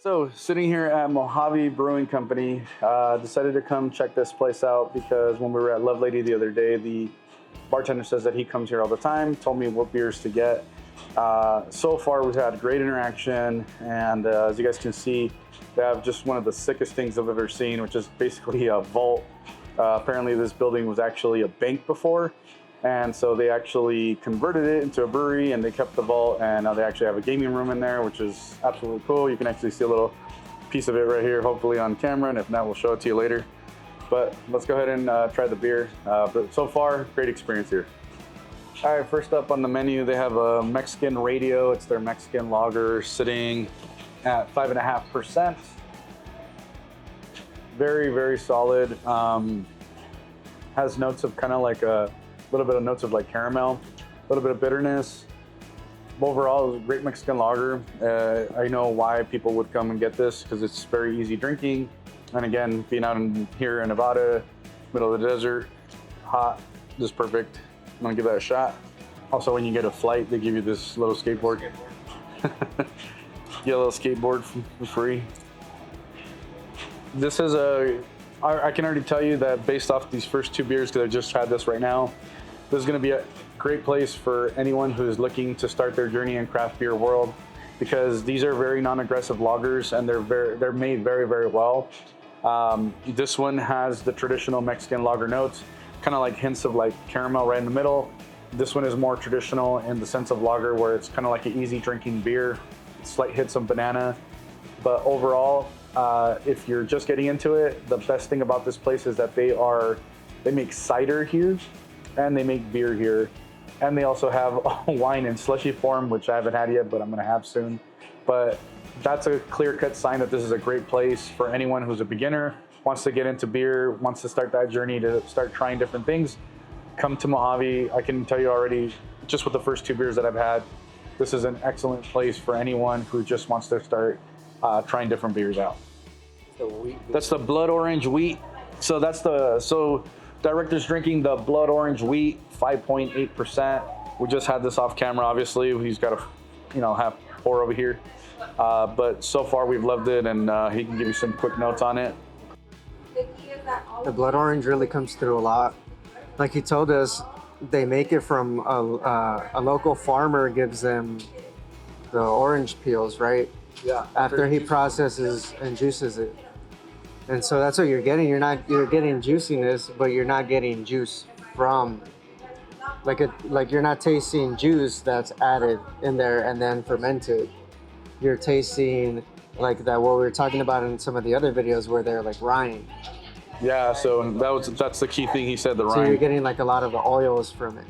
So sitting here at Mojave Brewing Company, decided to come check this place out because when we were at Love Lady the other day, the bartender says that he comes here all the time, told me what beers to get. So far we've had great interaction, and as you guys can see, they have just one of the sickest things I've ever seen, which is basically a vault. Apparently this building was actually a bank before, and so they actually converted it into a brewery, and they kept the vault, and now they actually have a gaming room in there, which is absolutely cool. You can actually see a little piece of it right here, hopefully on camera, and if not, we'll show it to you later. But let's go ahead and try the beer. But so far, great experience here. All right, first up on the menu, they have a Mexican Radio. It's their Mexican lager, sitting at 5.5%. Very, very solid. Has notes of kind of like a little bit of notes of like caramel, a little bit of bitterness. Overall, it's a great Mexican lager. I know why people would come and get this, because it's very easy drinking. And again, being out here in Nevada, middle of the desert, hot, just perfect. I'm gonna give that a shot. Also, when you get a flight, they give you this little skateboard. Get a little skateboard for free. This is I can already tell you that based off these first two beers, because I just had this right now, this is gonna be a great place for anyone who is looking to start their journey in craft beer world, because these are very non-aggressive lagers, and they're made very, very well. This one has the traditional Mexican lager notes, kind of like hints of like caramel right in the middle. This one is more traditional in the sense of lager, where it's kind of like an easy drinking beer, slight hits of banana. But overall, if you're just getting into it, the best thing about this place is that they make cider here, and they make beer here, and they also have wine in slushy form, which I haven't had yet, but I'm gonna have soon. But that's a clear-cut sign that this is a great place for anyone who's a beginner, wants to get into beer, wants to start that journey to start trying different things. Come to Mojave. I can tell you already, just with the first two beers that I've had, this is an excellent place for anyone who just wants to start trying different beers out. That's the blood orange wheat. So director's drinking the blood orange wheat, 5.8%. We just had this off camera, obviously. He's got a half pour over here. But so far we've loved it, and he can give you some quick notes on it. The blood orange really comes through a lot. Like he told us, they make it from a local farmer gives them the orange peels, right? Yeah. After he processes and juices it. And so that's what you're getting. You're getting juiciness, but you're not getting juice from like you're not tasting juice that's added in there and then fermented. You're tasting like that what we were talking about in some of the other videos where they're like rind. Yeah, so that's the key thing he said, the rind. So you're getting like a lot of the oils from it.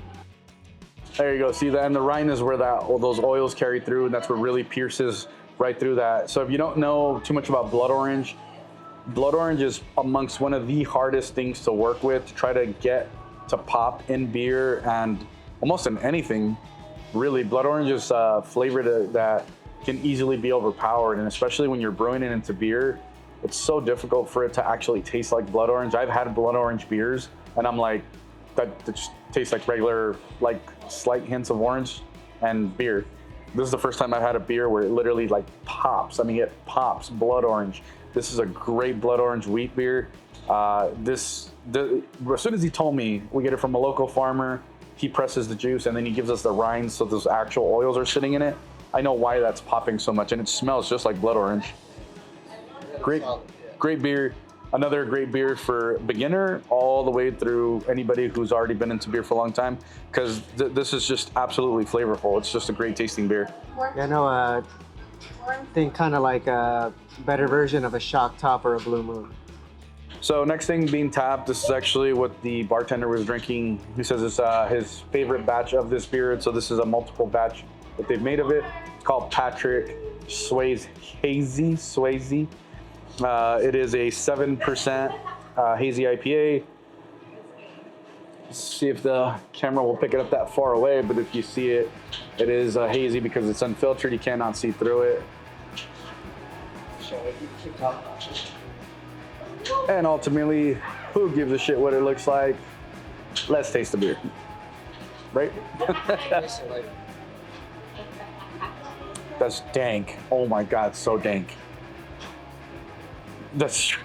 There you go. See that, and the rind is where those oils carry through, and that's what really pierces right through that. So if you don't know too much about blood orange is amongst one of the hardest things to work with, to try to get to pop in beer and almost in anything. Really, blood orange is a flavor that can easily be overpowered, and especially when you're brewing it into beer, it's so difficult for it to actually taste like blood orange. I've had blood orange beers, and I'm like, that just tastes like regular, like slight hints of orange and beer. This is the first time I've had a beer where it literally like pops. I mean, it pops blood orange. This is a great blood orange wheat beer. As soon as he told me we get it from a local farmer, he presses the juice and then he gives us the rinds, so those actual oils are sitting in it. I know why that's popping so much, and it smells just like blood orange. Great beer. Another great beer for beginner all the way through anybody who's already been into beer for a long time, because this is just absolutely flavorful. It's just a great tasting beer. Yeah, no, think kind of like a better version of a Shock Top or a Blue Moon. So next thing being tapped, this is actually what the bartender was drinking. He says it's his favorite batch of this beer, so this is a multiple batch that they've made of it. It's called Patrick Swayze Hazy. It is a 7% hazy IPA. Let's see if the camera will pick it up that far away, but if you see it, it is hazy because it's unfiltered. You cannot see through it. And ultimately, who gives a shit what it looks like? Let's taste the beer. Right? That's dank. Oh my God, so dank. That's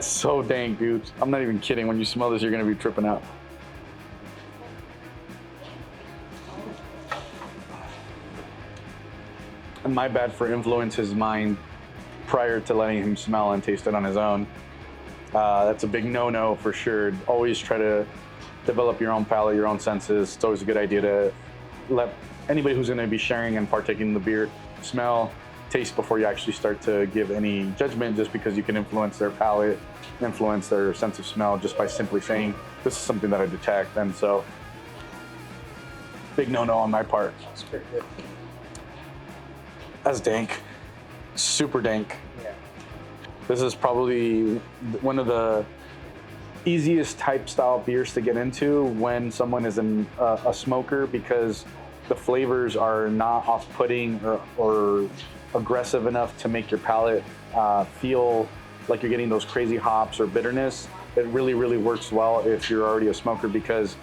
so dank, dude. I'm not even kidding. When you smell this, you're gonna be tripping out. And my bad for influence his mind prior to letting him smell and taste it on his own. That's a big no-no for sure. Always try to develop your own palate, your own senses. It's always a good idea to let anybody who's gonna be sharing and partaking in the beer smell, taste before you actually start to give any judgment, just because you can influence their palate, influence their sense of smell just by simply saying, this is something that I detect. And so, big no-no on my part. It's pretty good. That's dank, super dank. Yeah. This is probably one of the easiest type style beers to get into when someone is a smoker, because the flavors are not off-putting or aggressive enough to make your palate feel like you're getting those crazy hops or bitterness. It really, really works well if you're already a smoker, because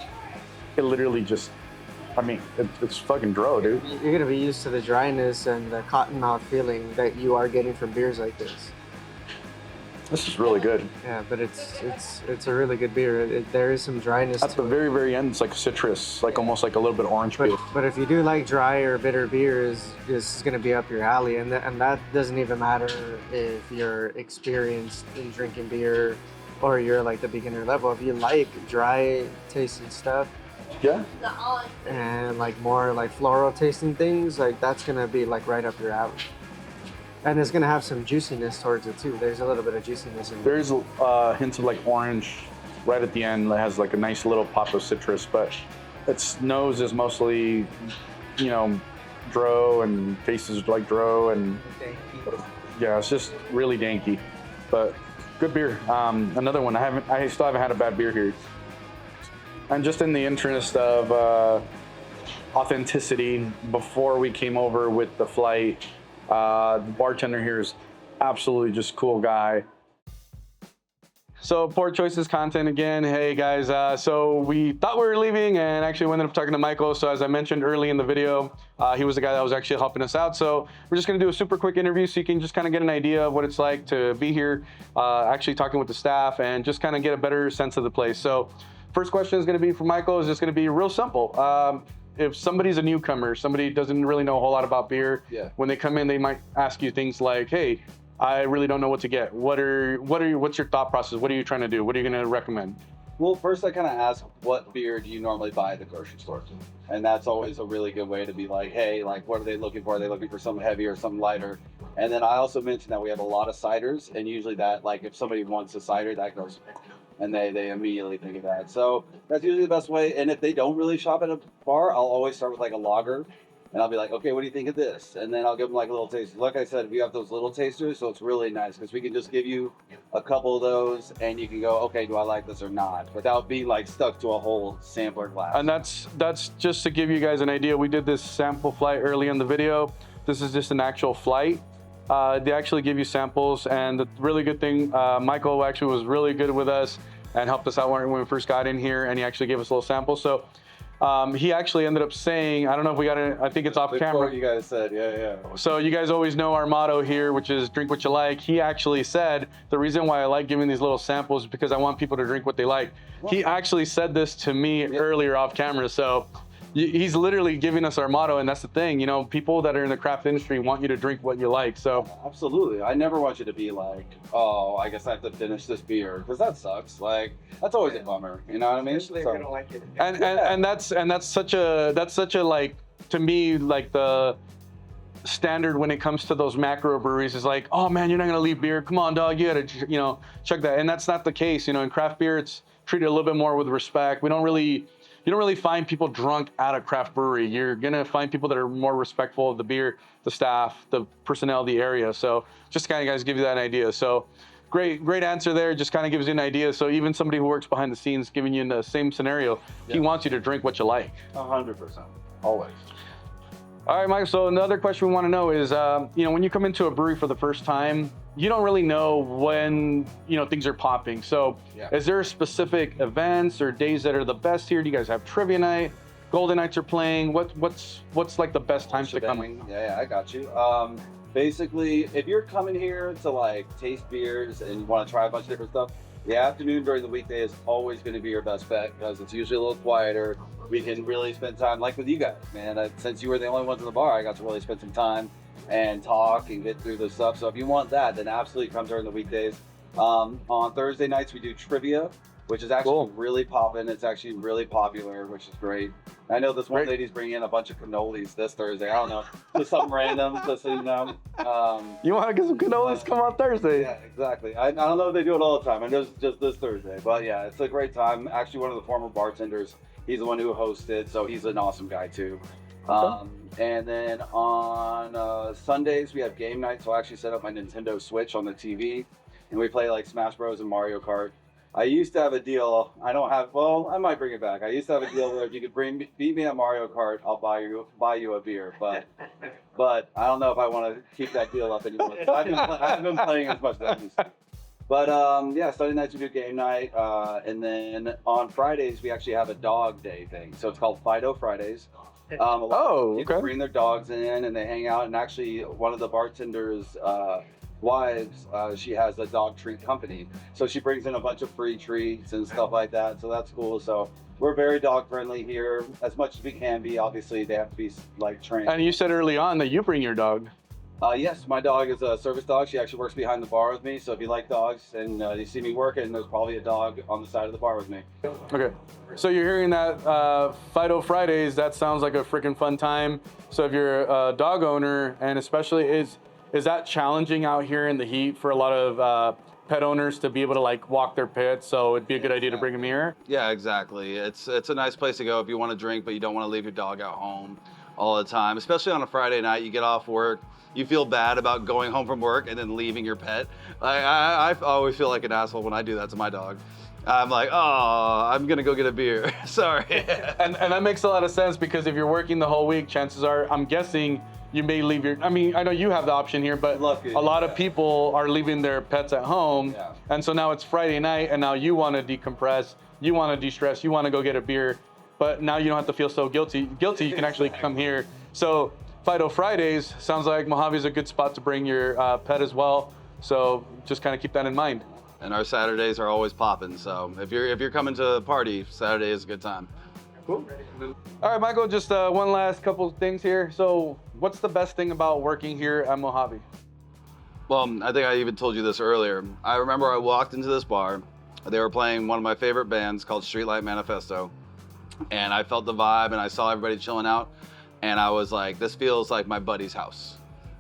it literally just, I mean, it's fucking dro, dude. You're gonna be used to the dryness and the cotton mouth feeling that you are getting from beers like this. This is really good. Yeah, but it's a really good beer. There is some dryness At to the it. very, very end, it's like citrus, like almost like a little bit of orange peel. But if you do like dry or bitter beers, this is gonna be up your alley, and that doesn't even matter if you're experienced in drinking beer or you're like the beginner level. If you like dry tasting stuff Yeah. and like more like floral tasting things, like that's gonna be like right up your alley. And it's gonna have some juiciness towards it too. There's a little bit of juiciness in there. There's hints of like orange right at the end. It has like a nice little pop of citrus, but its nose is mostly, you know, dro, and taste is like dro, and yeah, it's just really danky, but good beer. Another one. I still haven't had a bad beer here. And just in the interest of authenticity, before we came over with the flight, the bartender here is absolutely just cool guy. So Poor Choices content again. Hey guys, so we thought we were leaving, and actually we ended up talking to Michael. So as I mentioned early in the video, he was the guy that was actually helping us out. So we're just gonna do a super quick interview so you can just kind of get an idea of what it's like to be here, actually talking with the staff, and just kind of get a better sense of the place. So first question is gonna be for Michael, is just gonna be real simple. If somebody's a newcomer, somebody doesn't really know a whole lot about beer, when they come in, they might ask you things like, hey, I really don't know what to get. What's your thought process? What are you trying to do? What are you gonna recommend? Well, first I kind of ask, what beer do you normally buy at the grocery store? And that's always a really good way to be like, hey, like, what are they looking for? Are they looking for something heavier or something lighter? And then I also mentioned that we have a lot of ciders, and usually that, like, if somebody wants a cider, that goes, and they immediately think of that. So that's usually the best way. And if they don't really shop at a bar, I'll always start with like a lager, and I'll be like, okay, what do you think of this? And then I'll give them like a little taste. Like I said, we have those little tasters, so it's really nice because we can just give you a couple of those, and you can go, okay, do I like this or not, without being like stuck to a whole sampler glass. And that's just to give you guys an idea. We did this sample flight early in the video. This is just an actual flight. They actually give you samples, and the really good thing, Michael actually was really good with us and helped us out when we first got in here, and he actually gave us a little sample. So he actually ended up saying, I don't know if we got it, I think it's off camera. You guys said, yeah. So you guys always know our motto here, which is drink what you like. He actually said, the reason why I like giving these little samples is because I want people to drink what they like. He actually said this to me earlier off camera. So he's literally giving us our motto, and that's the thing, you know, people that are in the craft industry want you to drink what you like. So absolutely, I never want you to be like, oh, I guess I have to finish this beer, because that sucks. Like, that's always a bummer, you know what I mean? Especially if you don't like it. And that's such a like, to me, like the standard when it comes to those macro breweries is like, oh man, you're not gonna leave beer, come on dog, you gotta, you know, check that. And that's not the case. You know, in craft beer, it's treated a little bit more with respect. You don't really find people drunk at a craft brewery. You're gonna find people that are more respectful of the beer, the staff, the personnel, the area. So just to kind of guys give you that idea. So great answer there. Just kind of gives you an idea. So even somebody who works behind the scenes giving you in the same scenario, he wants you to drink what you like. 100%, always. All right, Mike, so another question we want to know is, you know, when you come into a brewery for the first time, you don't really know when, you know, things are popping. So is there specific events or days that are the best here? Do you guys have trivia night? Golden Knights are playing? What's like the best times to come in? Yeah, I got you. Basically, if you're coming here to like taste beers and you want to try a bunch of different stuff, the afternoon during the weekday is always going to be your best bet because it's usually a little quieter. We can really spend time, like with you guys, man. Since you were the only ones in the bar, I got to really spend some time and talk and get through this stuff. So if you want that, then absolutely come during the weekdays. On Thursday nights, we do trivia, which is actually Cool. really popping. It's actually really popular, which is great. I know this one Great. lady's bringing in a bunch of cannolis this Thursday. I don't know, just something random, just so you know. You want to get some cannolis? Come on Thursday. Yeah, exactly. I don't know if they do it all the time. I know it's just this Thursday, but yeah, it's a great time. Actually, one of the former bartenders, he's the one who hosted, so he's an awesome guy too. And then on Sundays we have game night, so I actually set up my Nintendo Switch on the TV, and we play like Smash Bros and Mario Kart. I used to have a deal. I don't have. Well, I might bring it back. I used to have a deal where if you could beat me at Mario Kart, I'll buy you a beer. But I don't know if I want to keep that deal up anymore. I haven't been playing as much as I used to. But yeah, Sunday nights we do game night, and then on Fridays we actually have a dog day thing. So it's called Fido Fridays. People bring their dogs in and they hang out. And actually, one of the bartenders' wives, she has a dog treat company, so she brings in a bunch of free treats and stuff like that. So that's cool. So we're very dog friendly here, as much as we can be. Obviously, they have to be like trained. And you said early on that you bring your dog. Yes, my dog is a service dog. She actually works behind the bar with me. So if you like dogs and you see me working, there's probably a dog on the side of the bar with me. Okay. So you're hearing that Fido Fridays, that sounds like a freaking fun time. So if you're a dog owner, and especially is that challenging out here in the heat for a lot of pet owners to be able to like walk their pets? So it'd be a good idea to bring them here. Yeah, exactly. It's a nice place to go if you want to drink, but you don't want to leave your dog out home all the time. Especially on a Friday night, you get off work, you feel bad about going home from work and then leaving your pet. I always feel like an asshole when I do that to my dog. I'm like, oh, I'm gonna go get a beer. Sorry. And that makes a lot of sense, because if you're working the whole week, chances are, I'm guessing, you may leave your, I mean, I know you have the option here, but Lucky, a lot of people are leaving their pets at home. Yeah. And so now it's Friday night, and now you want to decompress, you want to de-stress, you want to go get a beer, but now you don't have to feel so guilty. You can actually come here. So Fido Fridays sounds like Mojave's a good spot to bring your pet as well. So just kind of keep that in mind. And our Saturdays are always popping. So if you're coming to a party, Saturday is a good time. Cool. All right, Michael, just one last couple things here. So what's the best thing about working here at Mojave? Well, I think I even told you this earlier. I remember I walked into this bar. They were playing one of my favorite bands called Streetlight Manifesto. And I felt the vibe and I saw everybody chilling out. And I was like, this feels like my buddy's house.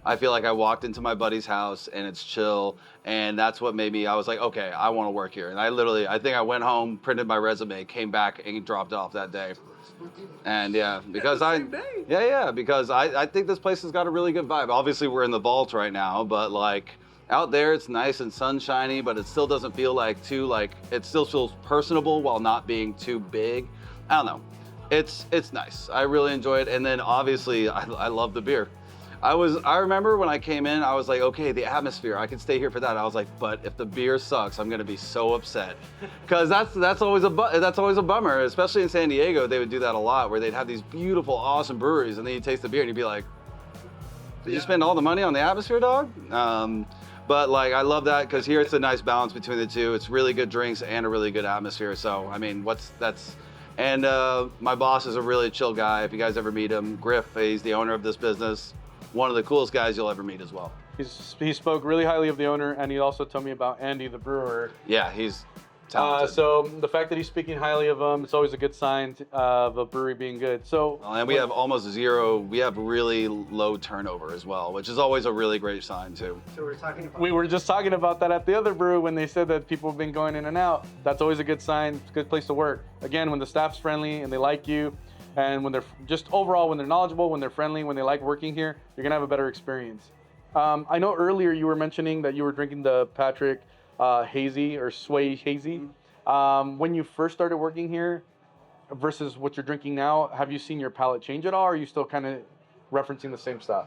I feel like I walked into my buddy's house and it's chill. And that's what made me, I was like, okay, I want to work here. And I think I went home, printed my resume, came back and dropped off that day. And yeah, because because I think this place has got a really good vibe. Obviously we're in the vault right now, but like out there it's nice and sunshiny, but it still doesn't feel like it still feels personable while not being too big. I don't know. It's nice. I really enjoy it. And then obviously I love the beer. I remember when I came in, I was like, okay, the atmosphere, I can stay here for that. I was like, but if the beer sucks, I'm gonna be so upset, because that's always a bummer. Especially in San Diego, they would do that a lot, where they'd have these beautiful, awesome breweries, and then you taste the beer and you'd be like, did you spend all the money on the atmosphere, dog? But like, I love that, because here it's a nice balance between the two. It's really good drinks and a really good atmosphere. So I mean, and my boss is a really chill guy. If you guys ever meet him, Griff, he's the owner of this business. One of the coolest guys you'll ever meet as well. He spoke really highly of the owner, and he also told me about Andy, the brewer. Yeah, he's talented. So the fact that he's speaking highly of him, it's always a good sign of a brewery being good. So, and we have almost zero. We have really low turnover as well, which is always a really great sign too. So we were just talking about that at the other brew when they said that people have been going in and out. That's always a good sign. It's a good place to work. Again, when the staff's friendly and they like you, and when they're just overall, when they're knowledgeable, when they're friendly, when they like working here, you're gonna have a better experience. I know earlier you were mentioning that you were drinking the Patrick Hazy or Sway Hazy. When you first started working here versus what you're drinking now, have you seen your palate change at all, or are you still kind of referencing the same stuff?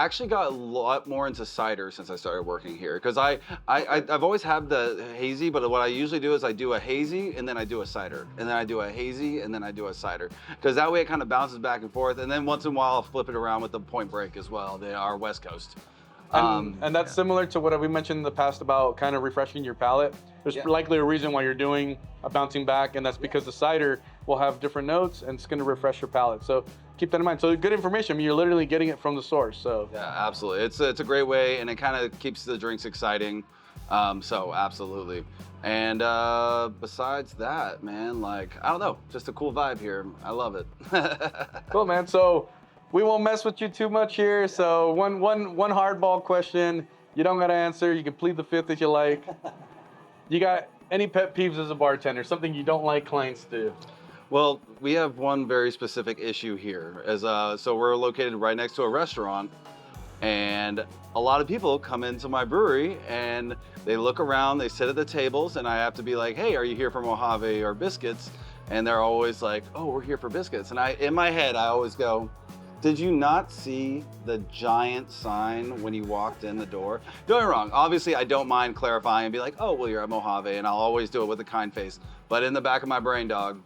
actually got a lot more into cider since I started working here, because I've always had the hazy, but what I usually do is I do a hazy and then I do a cider, and then I do a hazy and then I do a cider, because that way it kind of bounces back and forth, and then once in a while I'll flip it around with the Point Break as well, our West Coast. And that's similar to what we mentioned in the past about kind of refreshing your palate. There's likely a reason why you're doing a bouncing back, and that's because the cider will have different notes and it's going to refresh your palate. So keep that in mind. So good information. I mean, you're literally getting it from the source. So yeah, absolutely. It's a great way, and it kind of keeps the drinks exciting. So absolutely. And besides that, man, like, I don't know, just a cool vibe here. I love it. Cool, man. So we won't mess with you too much here. So one hardball question. You don't got to answer. You can plead the fifth if you like. You got any pet peeves as a bartender? Something you don't like clients do? Well, we have one very specific issue here. So we're located right next to a restaurant, and a lot of people come into my brewery and they look around, they sit at the tables, and I have to be like, hey, are you here for Mojave or biscuits? And they're always like, oh, we're here for biscuits. And in my head, I always go, did you not see the giant sign when you walked in the door? Don't get me wrong, obviously I don't mind clarifying and be like, oh, well, you're at Mojave, and I'll always do it with a kind face. But in the back of my brain, dog,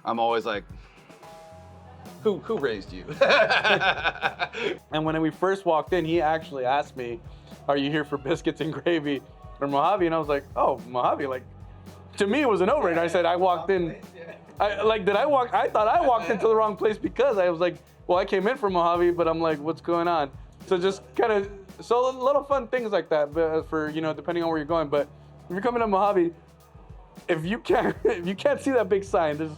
I'm always like, who raised you? And when we first walked in, he actually asked me, are you here for biscuits and gravy from Mojave? And I was like, oh, Mojave, like, to me it was a no-brainer. I said, I walked in, I thought I walked into the wrong place, because I was like, well, I came in from Mojave, but I'm like, what's going on? So just kind of, so little fun things like that for, you know, depending on where you're going. But if you're coming to Mojave, if you can't see that big sign, there's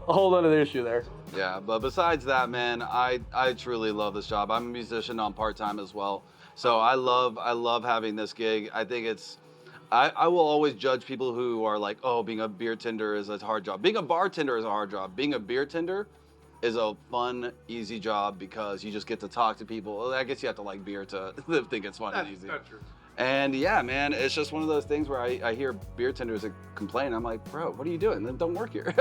a whole other issue there. Yeah, but besides that, man, I truly love this job. I'm a musician on part-time as well. So I love having this gig. I think I will always judge people who are like, oh, being a beer tender is a hard job. Being a bartender is a hard job. Being a beer tender is a fun, easy job, because you just get to talk to people. I guess you have to like beer to think it's fun and easy. That's true. And yeah, man, it's just one of those things where I hear beer tenders complain. I'm like, bro, what are you doing? Then don't work here.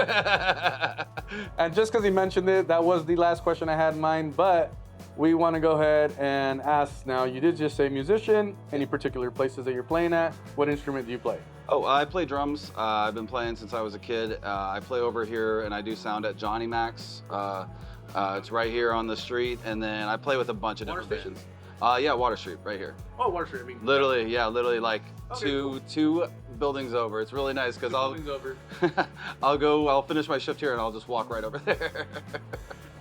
And just because he mentioned it, that was the last question I had in mind, but we want to go ahead and ask now. You did just say musician. Any particular places that you're playing at? What instrument do you play? Oh, I play drums. I've been playing since I was a kid. I play over here, and I do sound at Johnny Mac's. It's right here on the street, and then I play with a bunch of different bands. Yeah, Water Street, right here. Oh, Water Street. I mean, literally like okay, two buildings over. It's really nice, because over. I'll finish my shift here and I'll just walk right over there.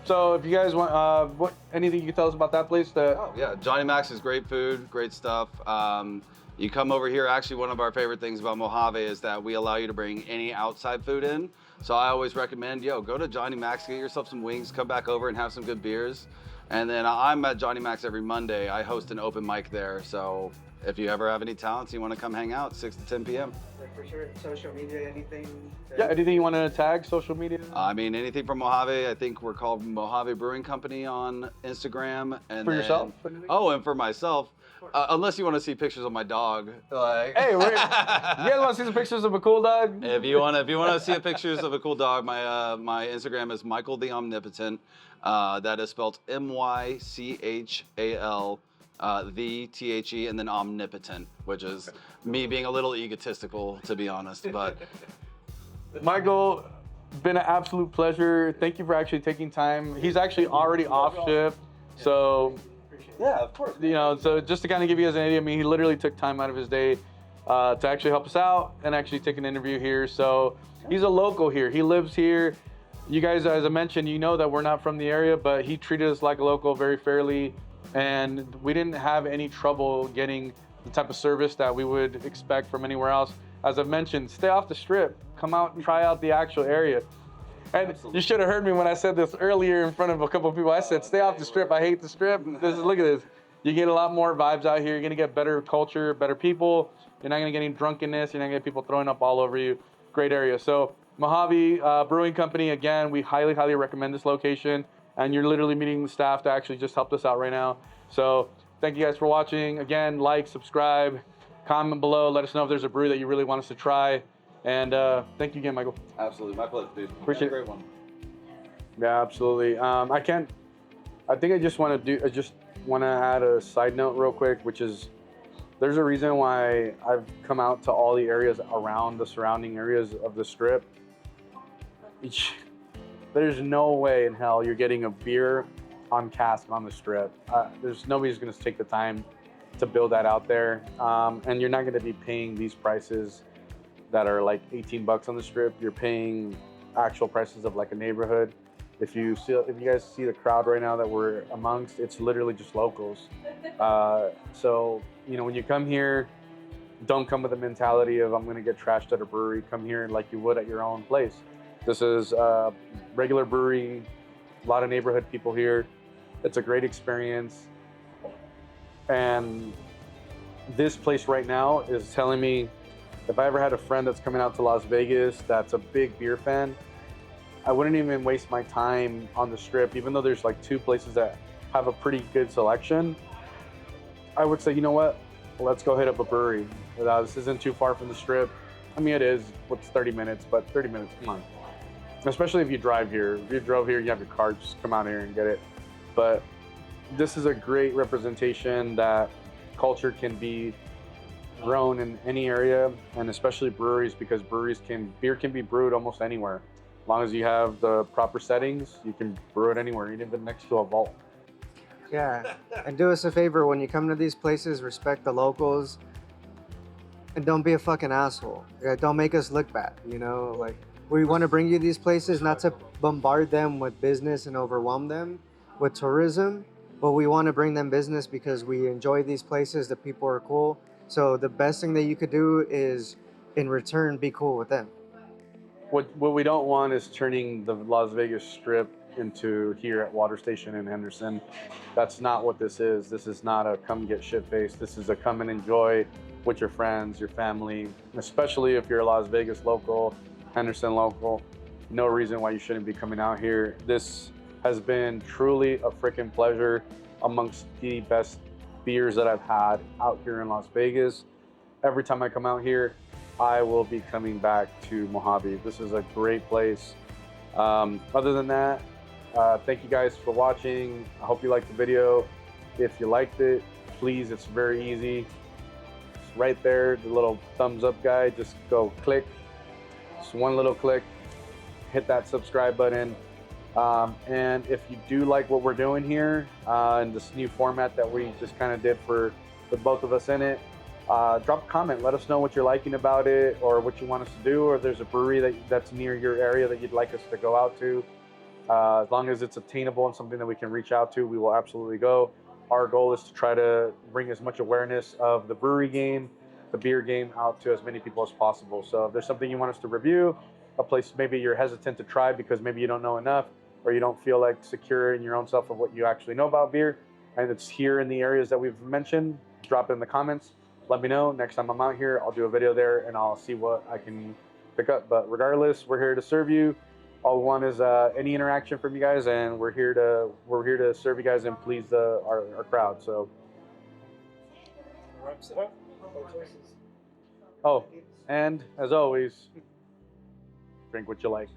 So if you guys want, anything you can tell us about that place? Oh yeah, Johnny Mac's is great food, great stuff. You come over here, actually one of our favorite things about Mojave is that we allow you to bring any outside food in. So I always recommend, go to Johnny Mac's, get yourself some wings, come back over and have some good beers. And then I'm at Johnny Mac's every Monday. I host an open mic there. So if you ever have any talents, you want to come hang out, 6 to 10 p.m. For sure. Social media, anything? Yeah, anything you want to tag, social media? I mean, anything from Mojave. I think we're called Mojave Brewing Company on Instagram. And for yourself? Oh, and for myself. Unless you want to see pictures of my dog. Like, hey, you guys want to see some pictures of a cool dog? If you want to see pictures of a cool dog, my Instagram is Michael the Omnipotent. That is spelled Mychal, the THE, and then omnipotent, which is me being a little egotistical, to be honest. But Michael, been an absolute pleasure. Thank you for actually taking time. He's actually already off shift, so Yeah, of course. so just to kind of give you guys an idea, I mean, he literally took time out of his day to actually help us out and actually take an interview here. So he's a local here. He lives here. You guys, as I mentioned, you know that we're not from the area, but he treated us like a local very fairly, and we didn't have any trouble getting the type of service that we would expect from anywhere else. As I've mentioned, stay off the strip. Come out and try out the actual area. And you should have heard me when I said this earlier in front of a couple of people. I said, stay off the strip. I hate the strip. Look at this. You get a lot more vibes out here. You're going to get better culture, better people. You're not going to get any drunkenness. You're not going to get people throwing up all over you. Great area. So Mojave Brewing Company, again, we highly, highly recommend this location. And you're literally meeting the staff that actually just helped us out right now. So thank you guys for watching. Again, like, subscribe, comment below. Let us know if there's a brew that you really want us to try. And thank you again, Michael. Absolutely, my pleasure, dude. Appreciate it. Great one. Yeah, absolutely. I think I just want to do just want to add a side note real quick, which is there's a reason why I've come out to all the areas around the surrounding areas of the strip. There's no way in hell you're getting a beer on cask on the strip. There's nobody's going to take the time to build that out there, and you're not going to be paying these prices that are like 18 bucks on the strip. You're paying actual prices of like a neighborhood. If you guys see the crowd right now that we're amongst, it's literally just locals. So when you come here, don't come with the mentality of I'm going to get trashed at a brewery. Come here like you would at your own place. This is a regular brewery, a lot of neighborhood people here. It's a great experience. And this place right now is telling me if I ever had a friend that's coming out to Las Vegas that's a big beer fan, I wouldn't even waste my time on the strip, even though there's like 2 places that have a pretty good selection. I would say, you know what? Let's go hit up a brewery. This isn't too far from the strip. I mean, it is. What's 30 minutes? But 30 minutes, come on. Especially if you drive here. If you drove here, you have your car, just come out here and get it. But this is a great representation that culture can be grown in any area, and especially breweries, because beer can be brewed almost anywhere. As long as you have the proper settings, you can brew it anywhere, even next to a vault. Yeah, and do us a favor when you come to these places, respect the locals, and don't be a fucking asshole. Yeah, don't make us look bad. Like we want to bring you these places not to bombard them with business and overwhelm them with tourism, but we want to bring them business because we enjoy these places. The people are cool. So the best thing that you could do is, in return, be cool with them. What we don't want is turning the Las Vegas Strip into here at Water Station in Henderson. That's not what this is. This is not a come get shit faced. This is a come and enjoy with your friends, your family, especially if you're a Las Vegas local, Henderson local. No reason why you shouldn't be coming out here. This has been truly a freaking pleasure, amongst the best beers that I've had out here in Las Vegas. Every time I come out here, I will be coming back to Mojave. This is a great place. Other than that, thank you guys for watching. I hope you liked the video. If you liked it, please, it's very easy. It's right there, the little thumbs up guy. Just go click. Just one little click. Hit that subscribe button. And if you do like what we're doing here, in this new format that we just kind of did with both of us in it, drop a comment. Let us know what you're liking about it, or what you want us to do, or if there's a brewery that's near your area that you'd like us to go out to. As long as it's obtainable and something that we can reach out to, we will absolutely go. Our goal is to try to bring as much awareness of the brewery game, the beer game, out to as many people as possible. So if there's something you want us to review, a place maybe you're hesitant to try because maybe you don't know enough, or you don't feel like secure in your own self of what you actually know about beer, and it's here in the areas that we've mentioned, drop it in the comments. Let me know. Next time I'm out here, I'll do a video there and I'll see what I can pick up. But regardless, we're here to serve you. All we want is any interaction from you guys, and we're here to serve you guys and please our crowd. So. Wraps it up. Oh, and as always, drink what you like.